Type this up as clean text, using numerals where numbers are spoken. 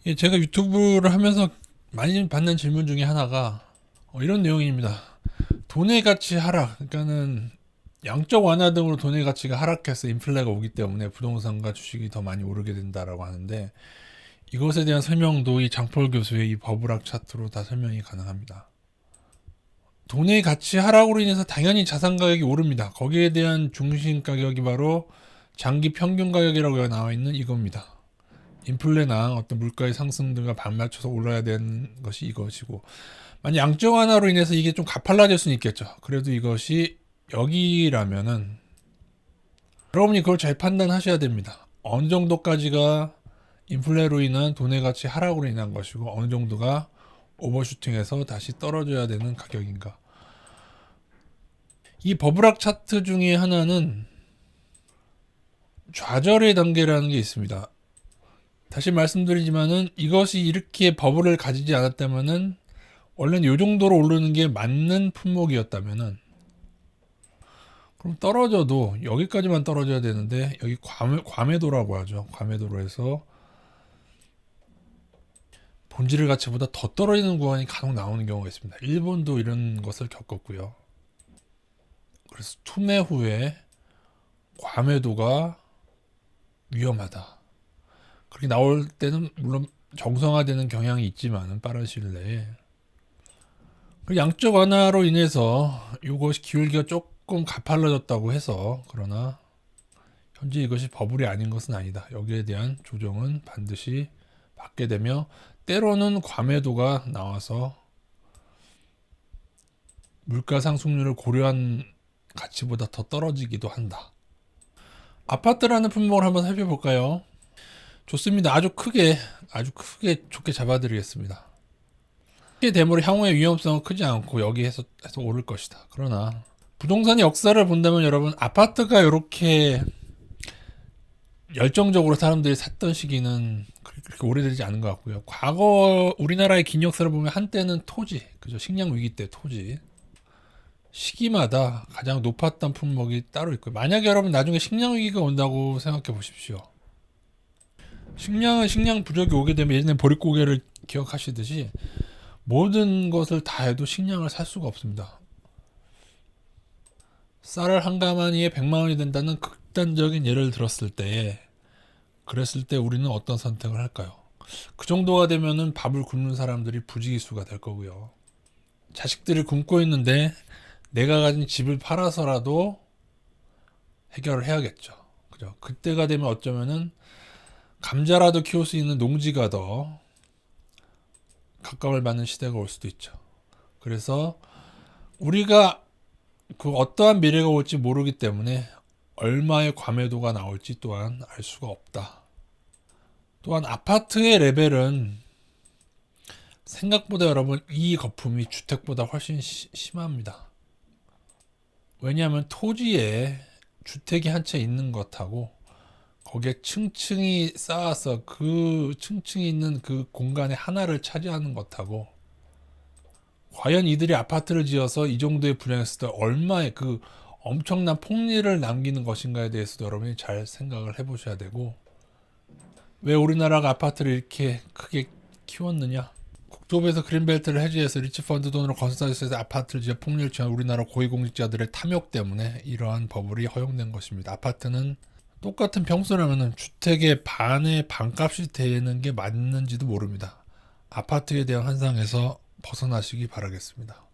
예, 제가 유튜브를 하면서 많이 받는 질문 중에 하나가 이런 내용입니다. 돈의 가치 하락, 그러니까는 양적 완화 등으로 돈의 가치가 하락해서 인플레가 오기 때문에 부동산과 주식이 더 많이 오르게 된다라고 하는데, 이것에 대한 설명도 이 장폴 교수의 이 버블학 차트로 다 설명이 가능합니다. 돈의 가치 하락으로 인해서 당연히 자산 가격이 오릅니다. 거기에 대한 중심 가격이 바로 장기 평균 가격이라고 나와 있는 이겁니다. 인플레나 어떤 물가의 상승 등과 반맞춰서 올라야 되는 것이 이것이고, 만약 양적 완화로 인해서 이게 좀 가팔라질 수는 있겠죠. 그래도 이것이 여기라면은 여러분이 그걸 잘 판단하셔야 됩니다. 어느 정도까지가 인플레로 인한 돈의 가치 하락으로 인한 것이고, 어느 정도가 오버슈팅해서 다시 떨어져야 되는 가격인가. 이 버블학 차트 중에 하나는 좌절의 단계라는 게 있습니다. 다시 말씀드리지만은 이것이 이렇게 버블을 가지지 않았다면은, 원래는 이 정도로 오르는 게 맞는 품목이었다면은, 그럼 떨어져도 여기까지만 떨어져야 되는데, 여기 과매도라고 하죠. 과매도로 해서 본질의 가치보다 더 떨어지는 구간이 간혹 나오는 경우가 있습니다. 일본도 이런 것을 겪었고요. 그래서 투매 후에 과매도가 위험하다. 그렇게 나올 때는 물론 정상화되는 경향이 있지만 빠른 시일 내에, 그 양적 완화로 인해서 이것이 기울기가 조금 가팔라졌다고 해서, 그러나 현재 이것이 버블이 아닌 것은 아니다. 여기에 대한 조정은 반드시 받게 되며, 때로는 과매도가 나와서 물가 상승률을 고려한 가치보다 더 떨어지기도 한다. 아파트라는 품목을 한번 살펴볼까요? 좋습니다. 아주 크게 좋게 잡아드리겠습니다. 이게 되므로 향후의 위험성은 크지 않고 여기에서 오를 것이다. 그러나 부동산의 역사를 본다면 여러분, 아파트가 이렇게 열정적으로 사람들이 샀던 시기는 그렇게 오래되지 않은 것 같고요. 과거 우리나라의 긴 역사를 보면 한때는 토지, 그죠? 식량 위기 때 토지, 시기마다 가장 높았던 품목이 따로 있고요. 만약에 여러분 나중에 식량 위기가 온다고 생각해 보십시오. 식량 부족이 오게 되면 예전에 보릿고개를 기억하시듯이 모든 것을 다 해도 식량을 살 수가 없습니다. 쌀을 한 가마니에 100만 원이 된다는 극단적인 예를 들었을 때, 그랬을 때 우리는 어떤 선택을 할까요? 그 정도가 되면은 밥을 굶는 사람들이 부지기수가 될 거고요. 자식들이 굶고 있는데 내가 가진 집을 팔아서라도 해결을 해야겠죠. 그죠? 그때가 되면 어쩌면은 감자라도 키울 수 있는 농지가 더 각광을 받는 시대가 올 수도 있죠. 그래서 우리가 그 어떠한 미래가 올지 모르기 때문에 얼마의 과매도가 나올지 또한 알 수가 없다. 또한 아파트의 레벨은 생각보다 여러분 이 거품이 주택보다 훨씬 심합니다. 왜냐하면 토지에 주택이 한 채 있는 것하고 거기에 층층이 쌓아서 그 층층이 있는 그 공간의 하나를 차지하는 것하고, 과연 이들이 아파트를 지어서 이 정도의 분양했을 때 얼마의 그 엄청난 폭리를 남기는 것인가에 대해서도 여러분이 잘 생각을 해보셔야 되고, 왜 우리나라가 아파트를 이렇게 크게 키웠느냐? 국토부에서 그린벨트를 해지해서 리츠펀드 돈으로 건설사에서 아파트를 지어 폭리를 취한 우리나라 고위공직자들의 탐욕 때문에 이러한 버블이 허용된 것입니다. 아파트는 똑같은 평수라면 주택의 반의 반값이 되는 게 맞는지도 모릅니다. 아파트에 대한 환상에서 벗어나시기 바라겠습니다.